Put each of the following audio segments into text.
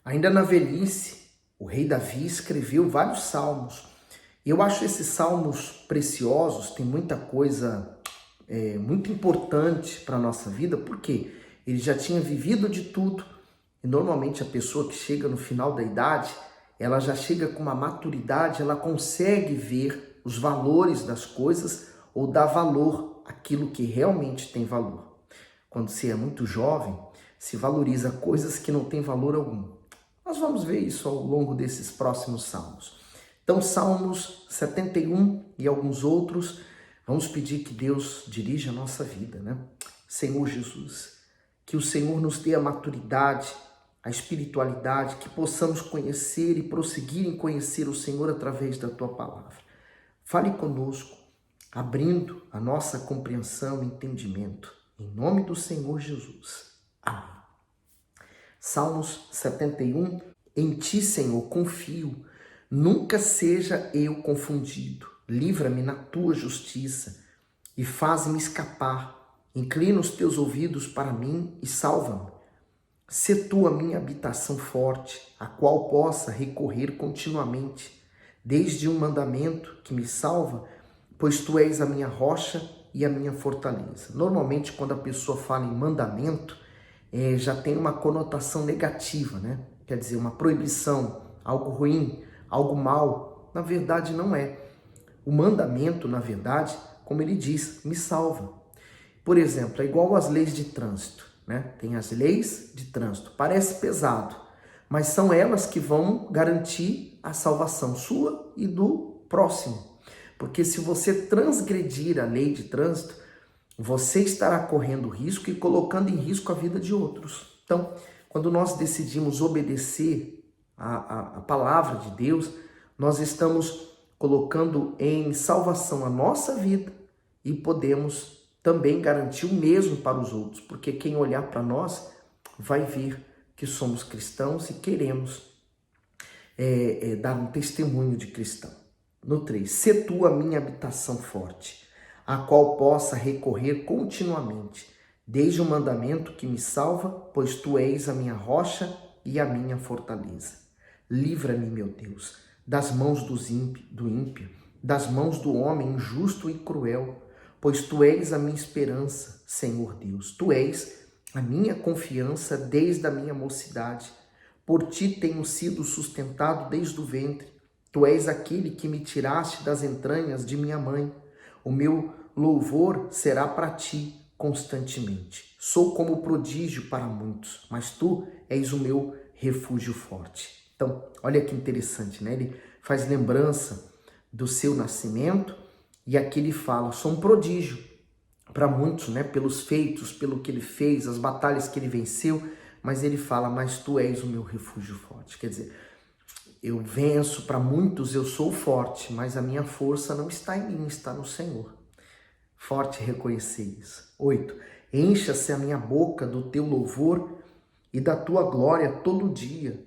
Ainda na velhice, o rei Davi escreveu vários salmos. E eu acho esses salmos preciosos, tem muita coisa muito importante para a nossa vida, porque ele já tinha vivido de tudo. E normalmente a pessoa que chega no final da idade, ela já chega com uma maturidade, ela consegue ver os valores das coisas ou dar valor àquilo que realmente tem valor. Quando se é muito jovem, se valoriza coisas que não têm valor algum. Nós vamos ver isso ao longo desses próximos salmos. Então, Salmos 71 e alguns outros, vamos pedir que Deus dirija a nossa vida, né? Senhor Jesus, que o Senhor nos dê a maturidade, a espiritualidade, que possamos conhecer e prosseguir em conhecer o Senhor através da Tua Palavra. Fale conosco, abrindo a nossa compreensão e entendimento. Em nome do Senhor Jesus. Amém. Salmos 71. Em Ti, Senhor, confio. Nunca seja eu confundido. Livra-me na Tua justiça e faz-me escapar. Inclina os Teus ouvidos para mim e salva-me. Sê Tu a minha habitação forte, a qual possa recorrer continuamente. Desde um mandamento que me salva, pois Tu és a minha rocha e a minha fortaleza. Normalmente, quando a pessoa fala em mandamento, já tem uma conotação negativa, né? Quer dizer, uma proibição, algo ruim, algo mal. Na verdade, não é. O mandamento, na verdade, como ele diz, me salva. Por exemplo, é igual às leis de trânsito, né? Tem as leis de trânsito. Parece pesado, mas são elas que vão garantir a salvação sua e do próximo. Porque se você transgredir a lei de trânsito, você estará correndo risco e colocando em risco a vida de outros. Então, quando nós decidimos obedecer a palavra de Deus, nós estamos colocando em salvação a nossa vida e podemos também garantir o mesmo para os outros, porque quem olhar para nós vai ver que somos cristãos e queremos dar um testemunho de cristão. No 3, sê Tu a minha habitação forte, a qual possa recorrer continuamente, desde o mandamento que me salva, pois Tu és a minha rocha e a minha fortaleza. Livra-me, meu Deus, das mãos do ímpio, das mãos do homem injusto e cruel, pois Tu és a minha esperança, Senhor Deus. Tu és a minha confiança desde a minha mocidade. Por Ti tenho sido sustentado desde o ventre. Tu és aquele que me tiraste das entranhas de minha mãe. O meu louvor será para Ti constantemente. Sou como prodígio para muitos, mas Tu és o meu refúgio forte. Então, olha que interessante, né? Ele faz lembrança do seu nascimento e aqui ele fala, sou um prodígio para muitos, né? Pelos feitos, pelo que ele fez, as batalhas que ele venceu, mas ele fala, mas Tu és o meu refúgio forte. Quer dizer, eu venço, para muitos eu sou forte, mas a minha força não está em mim, está no Senhor. Forte reconhecer isso. 8. Encha-se a minha boca do Teu louvor e da Tua glória todo dia.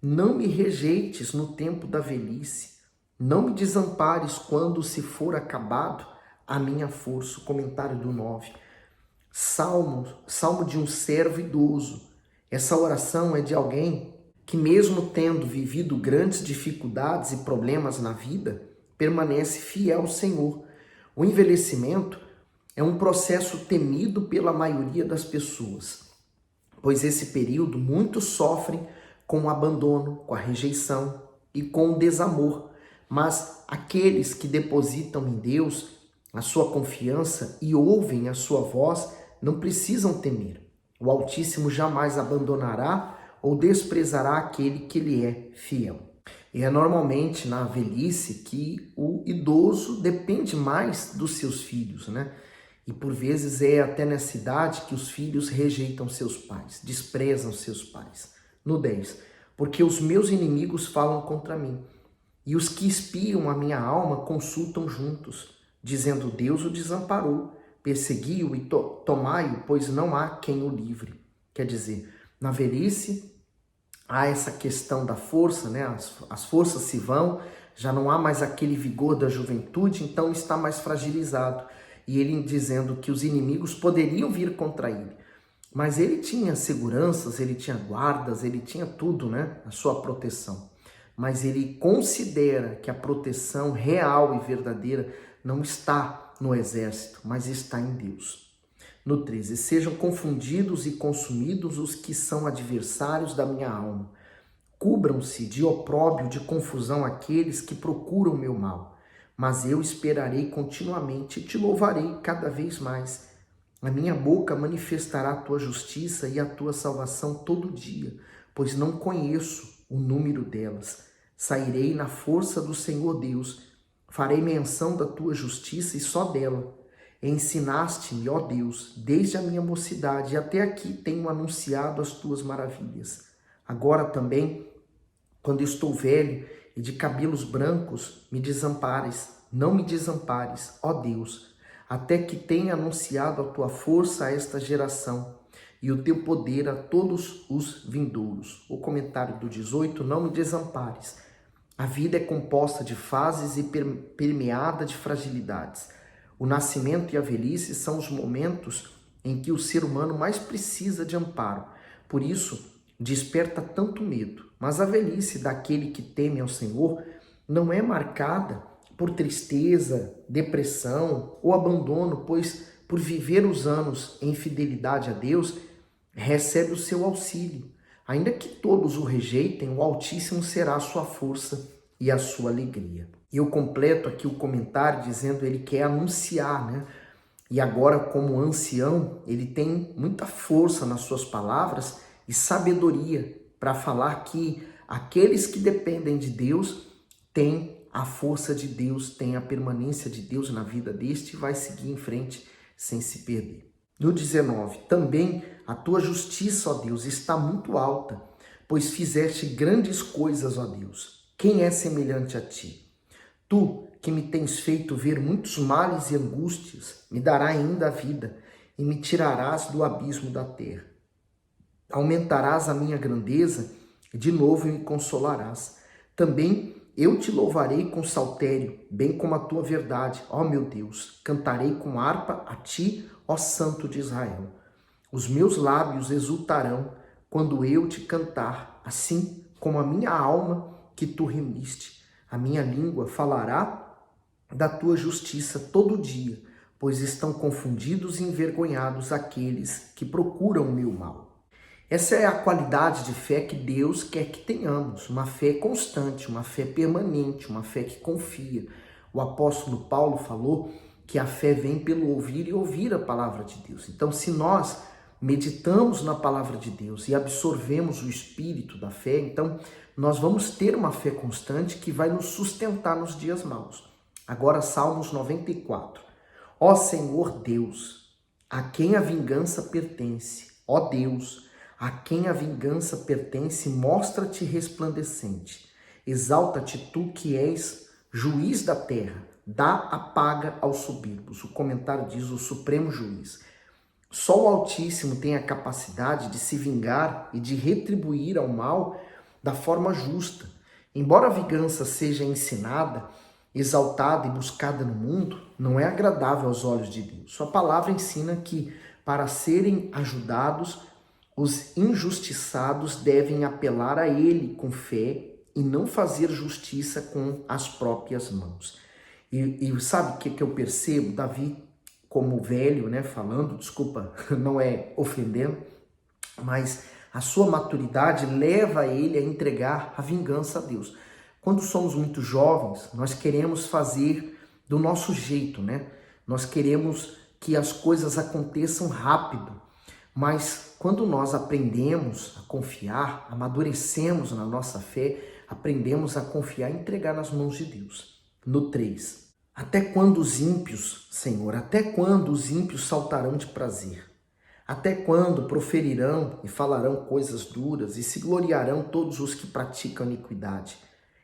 Não me rejeites no tempo da velhice. Não me desampares quando se for acabado a minha força. O comentário do 9. Salmo de um servo idoso. Essa oração é de alguém que mesmo tendo vivido grandes dificuldades e problemas na vida, permanece fiel ao Senhor. O envelhecimento é um processo temido pela maioria das pessoas, pois esse período muitos sofrem com o abandono, com a rejeição e com o desamor. Mas aqueles que depositam em Deus a sua confiança e ouvem a sua voz não precisam temer. O Altíssimo jamais abandonará ou desprezará aquele que lhe é fiel. E é normalmente na velhice que o idoso depende mais dos seus filhos, né? E por vezes é até nessa idade que os filhos rejeitam seus pais, desprezam seus pais. No 10, porque os meus inimigos falam contra mim, e os que espiam a minha alma consultam juntos, dizendo, Deus o desamparou, persegui-o e tomai-o, pois não há quem o livre. Quer dizer, na velhice há essa questão da força, né? As forças se vão, já não há mais aquele vigor da juventude, então está mais fragilizado. E ele dizendo que os inimigos poderiam vir contra ele. Mas ele tinha seguranças, ele tinha guardas, ele tinha tudo, né? A sua proteção. Mas ele considera que a proteção real e verdadeira não está no exército, mas está em Deus. No 13, sejam confundidos e consumidos os que são adversários da minha alma. Cubram-se de opróbrio, de confusão aqueles que procuram o meu mal. Mas eu esperarei continuamente e te louvarei cada vez mais. A minha boca manifestará a tua justiça e a tua salvação todo dia, pois não conheço o número delas. Sairei na força do Senhor Deus, farei menção da tua justiça e só dela. Ensinaste-me, ó Deus, desde a minha mocidade e até aqui tenho anunciado as tuas maravilhas. Agora também, quando estou velho e de cabelos brancos, me desampares, não me desampares, ó Deus, até que tenha anunciado a tua força a esta geração e o teu poder a todos os vindouros. O comentário do 18, não me desampares. A vida é composta de fases e permeada de fragilidades. O nascimento e a velhice são os momentos em que o ser humano mais precisa de amparo. Por isso, desperta tanto medo. Mas a velhice daquele que teme ao Senhor não é marcada por tristeza, depressão ou abandono, pois por viver os anos em fidelidade a Deus, recebe o seu auxílio. Ainda que todos o rejeitem, o Altíssimo será a sua força e a sua alegria. E eu completo aqui o comentário dizendo ele quer anunciar, né? E agora, como ancião, ele tem muita força nas suas palavras e sabedoria para falar que aqueles que dependem de Deus têm a força de Deus, têm a permanência de Deus na vida deste e vai seguir em frente sem se perder. No 19, também a tua justiça, ó Deus, está muito alta, pois fizeste grandes coisas, ó Deus. Quem é semelhante a ti? Tu, que me tens feito ver muitos males e angústias, me dará ainda a vida e me tirarás do abismo da terra. Aumentarás a minha grandeza e de novo me consolarás. Também eu te louvarei com saltério, bem como a tua verdade, ó meu Deus. Cantarei com harpa a ti, ó Santo de Israel. Os meus lábios exultarão quando eu te cantar, assim como a minha alma que tu remiste. A minha língua falará da tua justiça todo dia, pois estão confundidos e envergonhados aqueles que procuram o meu mal. Essa é a qualidade de fé que Deus quer que tenhamos, uma fé constante, uma fé permanente, uma fé que confia. O apóstolo Paulo falou que a fé vem pelo ouvir e ouvir a palavra de Deus. Então, se nós meditamos na palavra de Deus e absorvemos o espírito da fé, então nós vamos ter uma fé constante que vai nos sustentar nos dias maus. Agora, Salmos 94. Ó Senhor Deus, a quem a vingança pertence, ó Deus, a quem a vingança pertence, mostra-te resplandecente. Exalta-te tu que és juiz da terra, dá a paga aos soberbos. O comentário diz o supremo juiz. Só o Altíssimo tem a capacidade de se vingar e de retribuir ao mal da forma justa. Embora a vingança seja ensinada, exaltada e buscada no mundo, não é agradável aos olhos de Deus. Sua palavra ensina que, para serem ajudados, os injustiçados devem apelar a Ele com fé e não fazer justiça com as próprias mãos. E sabe o que eu percebo? Davi, como velho, né, falando, desculpa, não é ofendendo, mas a sua maturidade leva ele a entregar a vingança a Deus. Quando somos muito jovens, nós queremos fazer do nosso jeito, né? Nós queremos que as coisas aconteçam rápido. Mas quando nós aprendemos a confiar, amadurecemos na nossa fé, aprendemos a confiar e entregar nas mãos de Deus. No 3. Até quando os ímpios, Senhor, até quando os ímpios saltarão de prazer? Até quando proferirão e falarão coisas duras e se gloriarão todos os que praticam iniquidade?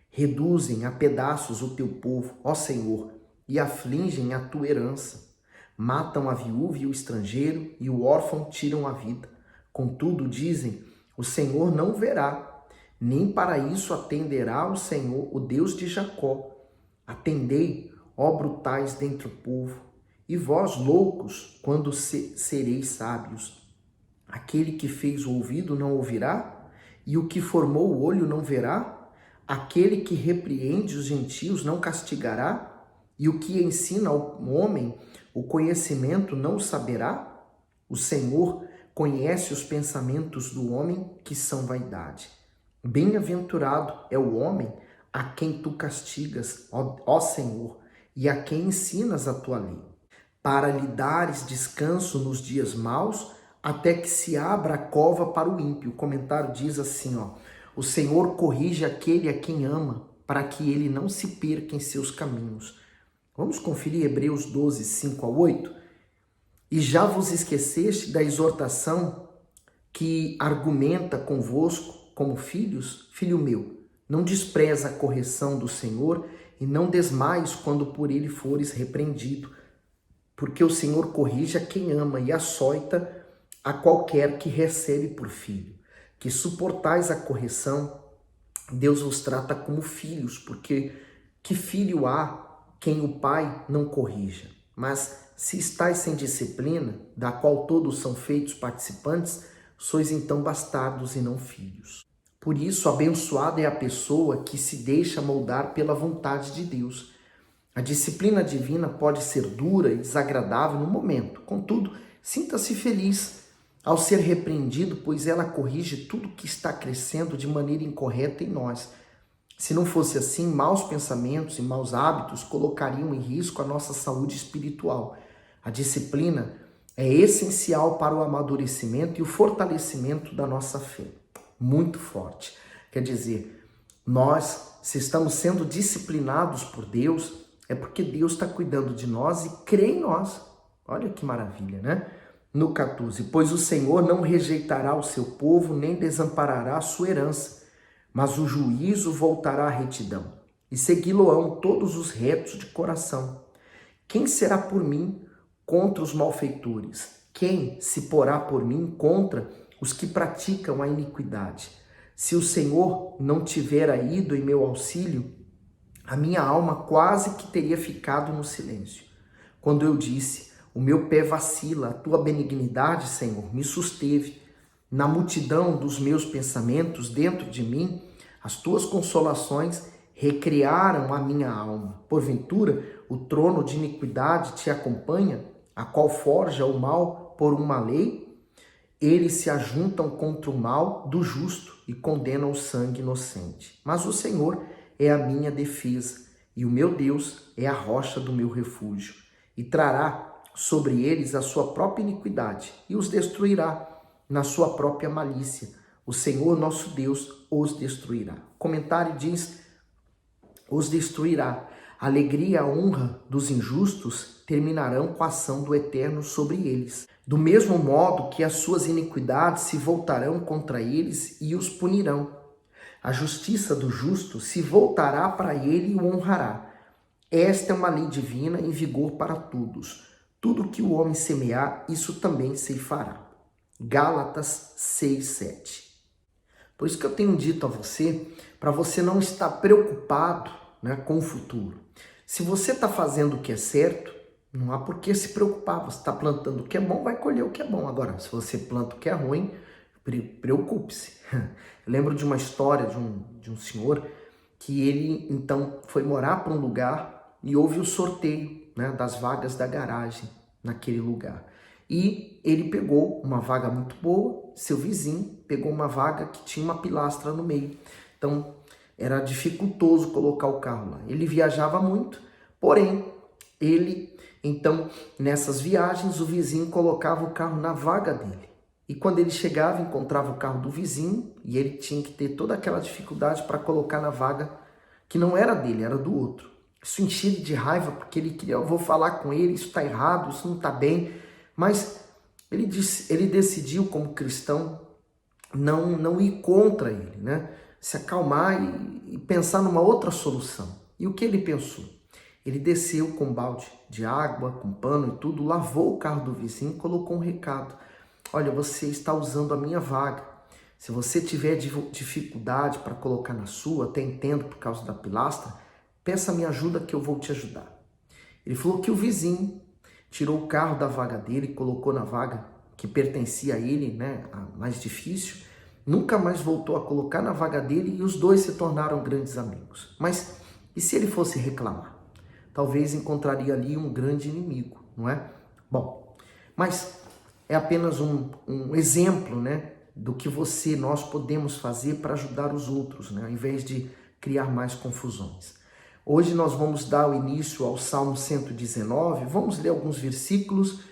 Reduzem a pedaços o teu povo, ó Senhor, e afligem a tua herança. Matam a viúva e o estrangeiro, e o órfão tiram a vida. Contudo, dizem, o Senhor não verá, nem para isso atenderá o Senhor, o Deus de Jacó. Atendei, ó brutais dentre o povo, e vós, loucos, quando sereis sábios. Aquele que fez o ouvido não ouvirá? E o que formou o olho não verá? Aquele que repreende os gentios não castigará? E o que ensina ao homem o conhecimento não o saberá? O Senhor conhece os pensamentos do homem, que são vaidade. Bem-aventurado é o homem a quem tu castigas, ó Senhor, e a quem ensinas a tua lei, para lhe dares descanso nos dias maus, até que se abra a cova para o ímpio. O comentário diz assim, o Senhor corrige aquele a quem ama, para que ele não se perca em seus caminhos. Vamos conferir Hebreus 12, 5 a 8? E já vos esqueceste da exortação que argumenta convosco como filhos? Filho meu, não despreza a correção do Senhor e não desmaies quando por ele fores repreendido, porque o Senhor corrige a quem ama e açoita a qualquer que recebe por filho. Que suportais a correção, Deus vos trata como filhos, porque que filho há quem o pai não corrija? Mas se estáis sem disciplina, da qual todos são feitos participantes, sois então bastardos e não filhos. Por isso, abençoada é a pessoa que se deixa moldar pela vontade de Deus. A disciplina divina pode ser dura e desagradável no momento, contudo, sinta-se feliz ao ser repreendido, pois ela corrige tudo que está crescendo de maneira incorreta em nós. Se não fosse assim, maus pensamentos e maus hábitos colocariam em risco a nossa saúde espiritual. A disciplina é essencial para o amadurecimento e o fortalecimento da nossa fé. Muito forte. Quer dizer, nós, se estamos sendo disciplinados por Deus, é porque Deus está cuidando de nós e crê em nós. Olha que maravilha, né? No 14, pois o Senhor não rejeitará o seu povo, nem desamparará a sua herança, mas o juízo voltará à retidão, e segui-lo-ão todos os retos de coração. Quem será por mim contra os malfeitores? Quem se porá por mim contra os que praticam a iniquidade? Se o Senhor não tivera ido em meu auxílio, a minha alma quase que teria ficado no silêncio. Quando eu disse, o meu pé vacila, a tua benignidade, Senhor, me susteve. Na multidão dos meus pensamentos dentro de mim, as tuas consolações recriaram a minha alma. Porventura, o trono de iniquidade te acompanha, a qual forja o mal por uma lei? Eles se ajuntam contra o mal do justo e condenam o sangue inocente. Mas o Senhor é a minha defesa, e o meu Deus é a rocha do meu refúgio, e trará sobre eles a sua própria iniquidade, e os destruirá na sua própria malícia. O Senhor nosso Deus os destruirá. O comentário diz, os destruirá. A alegria e a honra dos injustos terminarão com a ação do Eterno sobre eles. Do mesmo modo que as suas iniquidades se voltarão contra eles e os punirão. A justiça do justo se voltará para ele e o honrará. Esta é uma lei divina em vigor para todos. Tudo que o homem semear, isso também ceifará. Gálatas 6:7. Por isso que eu tenho dito a você, para você não estar preocupado, né, com o futuro. Se você está fazendo o que é certo, não há por que se preocupar. Você está plantando o que é bom, vai colher o que é bom. Agora, se você planta o que é ruim, preocupe-se. Eu lembro de uma história de um senhor que ele, então, foi morar para um lugar e houve o sorteio, né, das vagas da garagem naquele lugar. E ele pegou uma vaga muito boa, seu vizinho pegou uma vaga que tinha uma pilastra no meio. Então, era dificultoso colocar o carro lá. Ele viajava muito, porém, então, nessas viagens, o vizinho colocava o carro na vaga dele. E quando ele chegava, encontrava o carro do vizinho e ele tinha que ter toda aquela dificuldade para colocar na vaga que não era dele, era do outro. Isso enchia ele de raiva, porque ele queria, eu vou falar com ele, isso está errado, isso não está bem. Mas ele decidiu, como cristão, não ir contra ele, né? Se acalmar e pensar numa outra solução. E o que ele pensou? Ele desceu com um balde de água, com pano e tudo, lavou o carro do vizinho e colocou um recado. Olha, você está usando a minha vaga. Se você tiver dificuldade para colocar na sua, até entendo por causa da pilastra, peça minha ajuda que eu vou te ajudar. Ele falou que o vizinho tirou o carro da vaga dele e colocou na vaga que pertencia a ele, né, a mais difícil, nunca mais voltou a colocar na vaga dele e os dois se tornaram grandes amigos. Mas e se ele fosse reclamar? Talvez encontraria ali um grande inimigo, não é? Bom, mas é apenas um exemplo, né, do que nós podemos fazer para ajudar os outros, né, ao invés de criar mais confusões. Hoje nós vamos dar o início ao Salmo 119, vamos ler alguns versículos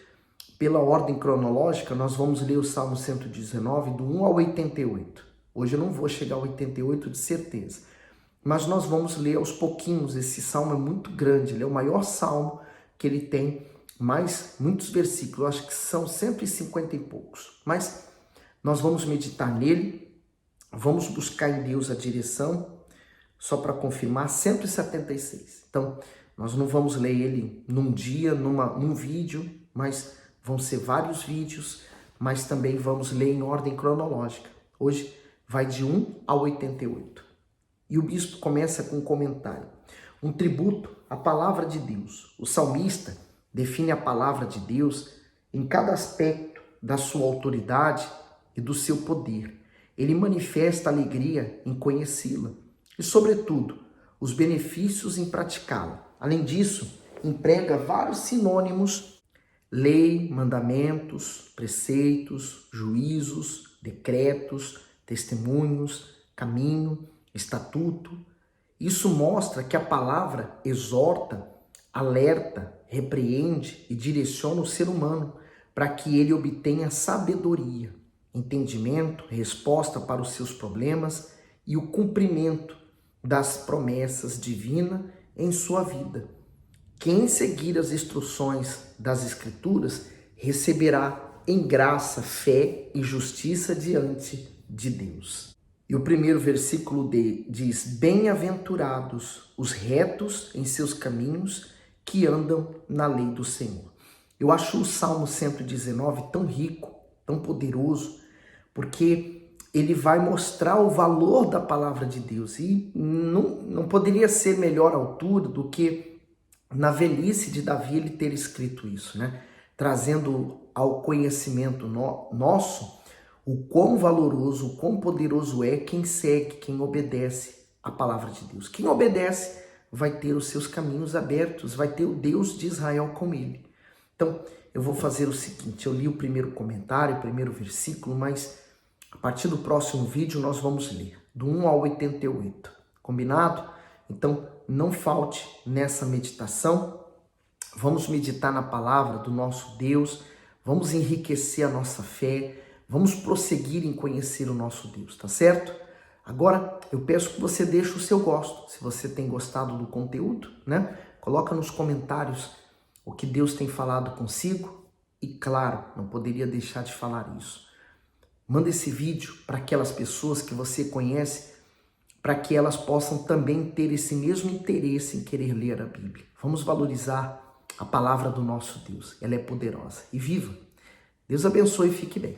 pela ordem cronológica. Nós vamos ler o Salmo 119 do 1 ao 88. Hoje eu não vou chegar ao 88 de certeza, mas nós vamos ler aos pouquinhos. Esse salmo é muito grande, ele é o maior salmo que ele tem, mais muitos versículos, eu acho que são 150 e poucos, mas nós vamos meditar nele, vamos buscar em Deus a direção. Só para confirmar, 176. Então, nós não vamos ler ele num dia, num vídeo, mas vão ser vários vídeos, mas também vamos ler em ordem cronológica. Hoje vai de 1 ao 88. E o bispo começa com um comentário. Um tributo à palavra de Deus. O salmista define a palavra de Deus em cada aspecto da sua autoridade e do seu poder. Ele manifesta alegria em conhecê-la e, sobretudo, os benefícios em praticá-la. Além disso, emprega vários sinônimos: lei, mandamentos, preceitos, juízos, decretos, testemunhos, caminho, estatuto. Isso mostra que a palavra exorta, alerta, repreende e direciona o ser humano para que ele obtenha sabedoria, entendimento, resposta para os seus problemas e o cumprimento das promessas divinas em sua vida. Quem seguir as instruções das Escrituras receberá em graça, fé e justiça diante de Deus. E o primeiro versículo diz: bem-aventurados os retos em seus caminhos, que andam na lei do Senhor. Eu acho o Salmo 119 tão rico, tão poderoso, porque ele vai mostrar o valor da palavra de Deus. E não poderia ser melhor altura do que na velhice de Davi ele ter escrito isso, né? Trazendo ao conhecimento nosso o quão valoroso, o quão poderoso é quem segue, quem obedece a palavra de Deus. Quem obedece vai ter os seus caminhos abertos, vai ter o Deus de Israel com ele. Então, eu vou fazer o seguinte: eu li o primeiro comentário, o primeiro versículo, mas a partir do próximo vídeo nós vamos ler do 1 ao 88. Combinado? Então, não falte nessa meditação. Vamos meditar na palavra do nosso Deus, vamos enriquecer a nossa fé, vamos prosseguir em conhecer o nosso Deus, tá certo? Agora, eu peço que você deixe o seu gosto. Se você tem gostado do conteúdo, né? Coloca nos comentários o que Deus tem falado consigo. E claro, não poderia deixar de falar isso: manda esse vídeo para aquelas pessoas que você conhece, para que elas possam também ter esse mesmo interesse em querer ler a Bíblia. Vamos valorizar a palavra do nosso Deus. Ela é poderosa e viva. Deus abençoe e fique bem.